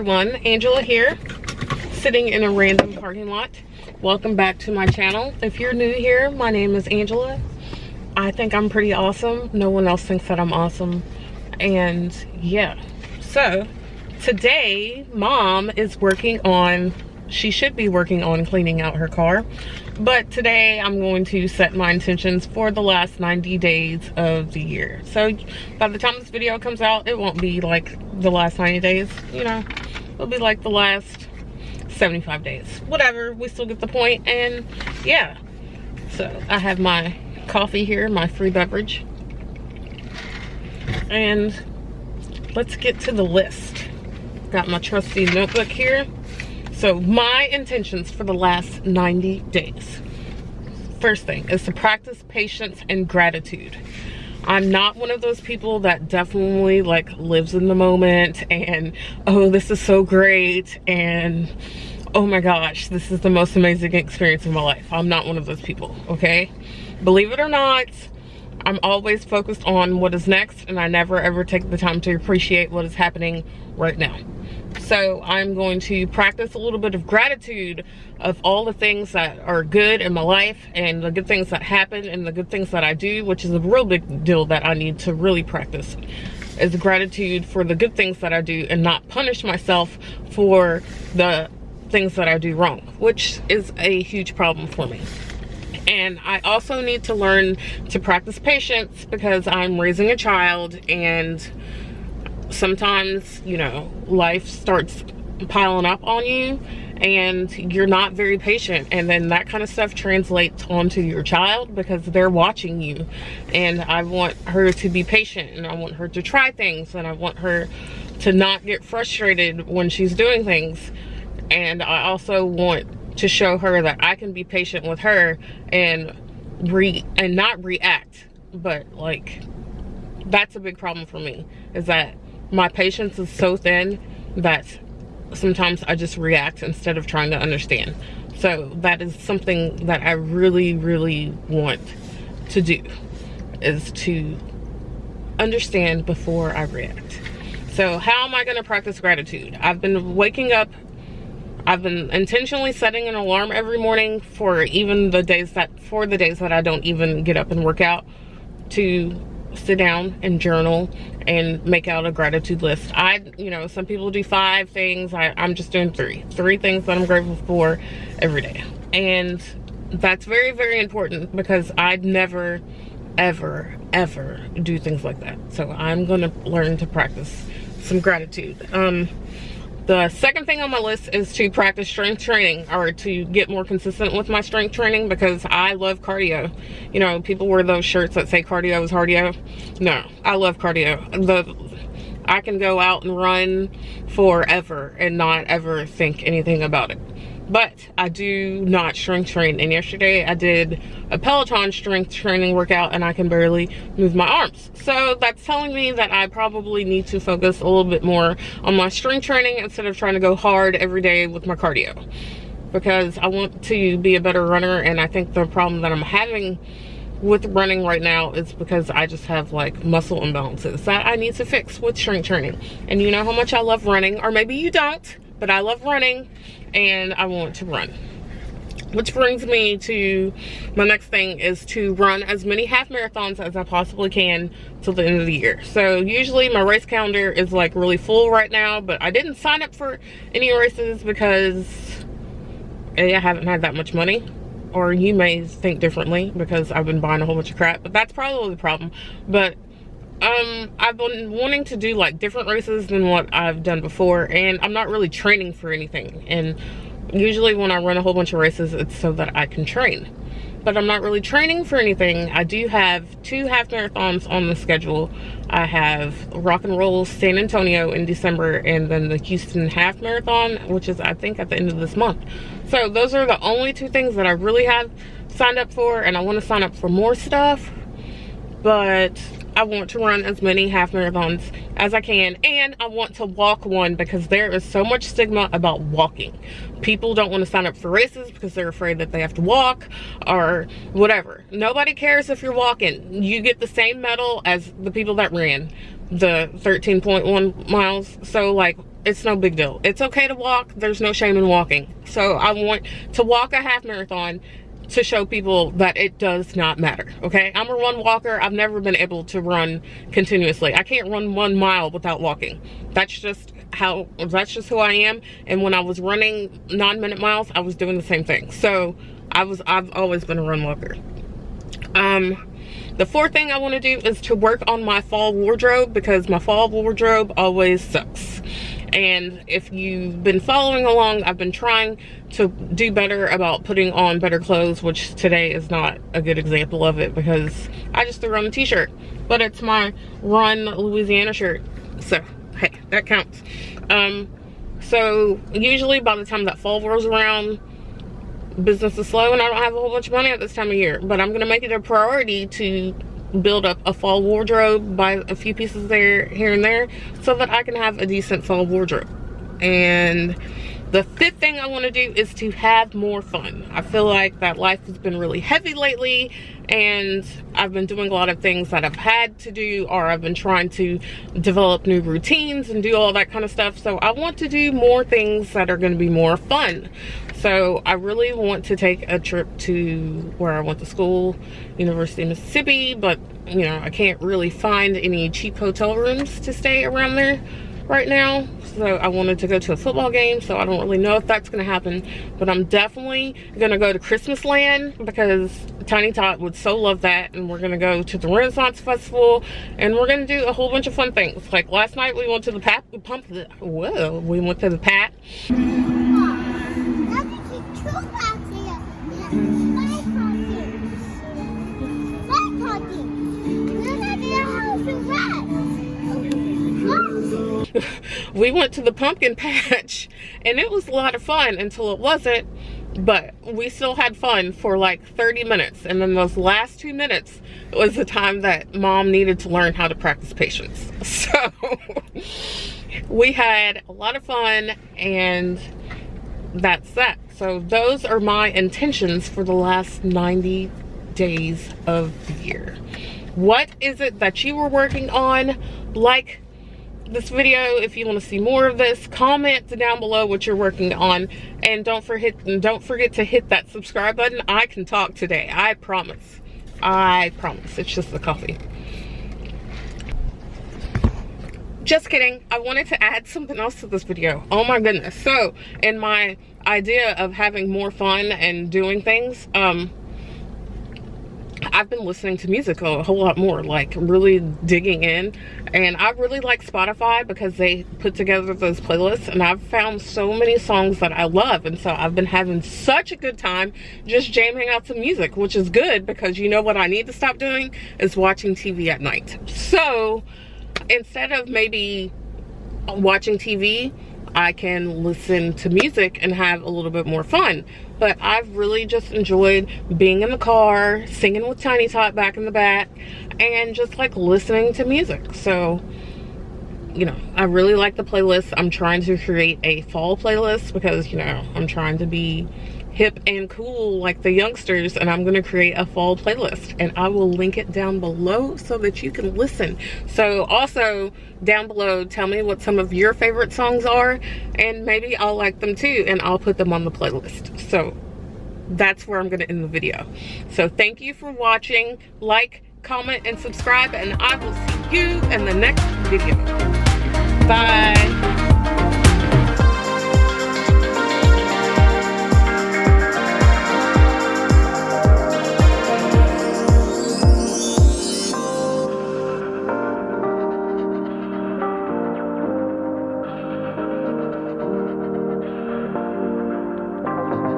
everyone, Angela here, sitting in a random parking lot. Welcome back to my channel. If you're new here, my name is Angela. I think I'm pretty awesome. No one else thinks that I'm awesome. And yeah, so today mom is working on, she should be working on cleaning out her car. But today I'm going to set my intentions for the last 90 days of the year. So by the time this video comes out, it won't be like the last 90 days, you know, it'll be like the last 75 days. Whatever, we still get the point. And yeah, so I have my coffee here, my free beverage. And let's get to the list. Got my trusty notebook here. So my intentions for the last 90 days. First thing is to practice patience and gratitude. I'm not one of those people that definitely like lives in the moment and, oh, this is so great, and oh my gosh, this is the most amazing experience of my life. I'm not one of those people, okay? Believe it or not, I'm always focused on what is next, and I never ever take the time to appreciate what is happening right now. So I'm going to practice a little bit of gratitude of all the things that are good in my life and the good things that happen and the good things that I do, which is a real big deal that I need to really practice, is gratitude for the good things that I do and not punish myself for the things that I do wrong, which is a huge problem for me. And I also need to learn to practice patience because I'm raising a child, and sometimes, you know, life starts piling up on you and you're not very patient, and then that kind of stuff translates onto your child because they're watching you. And I want her to be patient, and I want her to try things, and I want her to not get frustrated when she's doing things. And I also want to show her that I can be patient with her and not react. But like, that's a big problem for me, is that my patience is so thin that sometimes I just react instead of trying to understand. So that is something that I really, really want to do, is to understand before I react. So how am I going to practice gratitude? I've been waking up, I've been intentionally setting an alarm every morning for even the days that, I don't even get up and work out, to sit down and journal and make out a gratitude list. You know, some people do 5 things. I'm just doing 3 things that I'm grateful for every day. And that's very, very important because I'd never, ever, ever do things like that. So I'm gonna learn to practice some gratitude. The second thing on my list is to practice strength training, or to get more consistent with my strength training, because I love cardio. You know, people wear those shirts that say cardio is cardio. No, I love cardio. I can go out and run forever and not ever think anything about it. But I do not strength train, and yesterday I did a Peloton strength training workout and I can barely move my arms. So that's telling me that I probably need to focus a little bit more on my strength training instead of trying to go hard every day with my cardio, because I want to be a better runner. And I think the problem that I'm having with running right now is because I just have like muscle imbalances that I need to fix with strength training. And you know how much I love running, or maybe you don't, but I love running and I want to run. Which brings me to my next thing, is to run as many half marathons as I possibly can till the end of the year. So usually my race calendar is like really full right now, but I didn't sign up for any races because A, I haven't had that much money, or you may think differently because I've been buying a whole bunch of crap, but that's probably the problem. But I've been wanting to do like different races than what I've done before, and I'm not really training for anything. And usually when I run a whole bunch of races, it's so that I can train, but I'm not really training for anything. I do have 2 half marathons on the schedule. I have Rock and Roll San Antonio in December, and then the Houston half marathon, which is I think at the end of this month. So those are the only 2 things that I really have signed up for, and I want to sign up for more stuff, but I want to run as many half marathons as I can, and I want to walk one because there is so much stigma about walking. People don't want to sign up for races because they're afraid that they have to walk or whatever. Nobody cares if you're walking. You get the same medal as the people that ran the 13.1 miles. So like, it's no big deal. It's okay to walk. There's no shame in walking. So I want to walk a half marathon to show people that it does not matter. Okay, I'm a run walker. I've never been able to run continuously. I can't run 1 mile without walking. That's just who I am. And when I was running 9-minute miles, I was doing the same thing. So I've always been a run walker. The fourth thing I want to do is to work on my fall wardrobe, because my fall wardrobe always sucks. And if you've been following along, I've been trying to do better about putting on better clothes, which today is not a good example of it because I just threw on a t-shirt, but it's my Run Louisiana shirt. So, hey, that counts. So usually by the time that fall rolls around, business is slow and I don't have a whole bunch of money at this time of year, but I'm gonna make it a priority to build up a fall wardrobe, buy a few pieces there, here and there, so that I can have a decent fall wardrobe. And the fifth thing I want to do is to have more fun. I feel like that life has been really heavy lately, and I've been doing a lot of things that I've had to do, or I've been trying to develop new routines and do all that kind of stuff. So I want to do more things that are going to be more fun. So I really want to take a trip to where I went to school, University of Mississippi, but you know, I can't really find any cheap hotel rooms to stay around there right now. So I wanted to go to a football game, so I don't really know if that's gonna happen, but I'm definitely gonna go to Christmas Land because Tiny Tot would so love that. And we're gonna go to the Renaissance Festival, and we're gonna do a whole bunch of fun things. Like last night we went to the we went to the Pat. We went to the pumpkin patch and it was a lot of fun until it wasn't, but we still had fun for like 30 minutes. And then those last 2 minutes was the time that Mom needed to learn how to practice patience. So we had a lot of fun, and that's that. So those are my intentions for the last 90 days of the year. What is it that you were working on? Like this video if you want to see more of this. Comment down below what you're working on, and don't forget to hit that subscribe button. I can talk today, I promise. It's just the coffee. Just kidding. I wanted to add something else to this video. Oh my goodness. So in my idea of having more fun and doing things, I've been listening to music a whole lot more, like really digging in. And I really like Spotify because they put together those playlists, and I've found so many songs that I love. And so I've been having such a good time just jamming out to music, which is good because you know what I need to stop doing is watching TV at night. So instead of maybe watching TV, I can listen to music and have a little bit more fun. But I've really just enjoyed being in the car, singing with Tiny Tot back in the back, and just like listening to music. So, you know, I really like the playlist. I'm trying to create a fall playlist because, you know, I'm trying to be hip and cool like the youngsters, and I'm going to create a fall playlist, and I will link it down below so that you can listen. So also down below, tell me what some of your favorite songs are, and maybe I'll like them too, and I'll put them on the playlist. So that's where I'm going to end the video. So thank you for watching. Like, comment, and subscribe, and I will see you in the next video. Bye.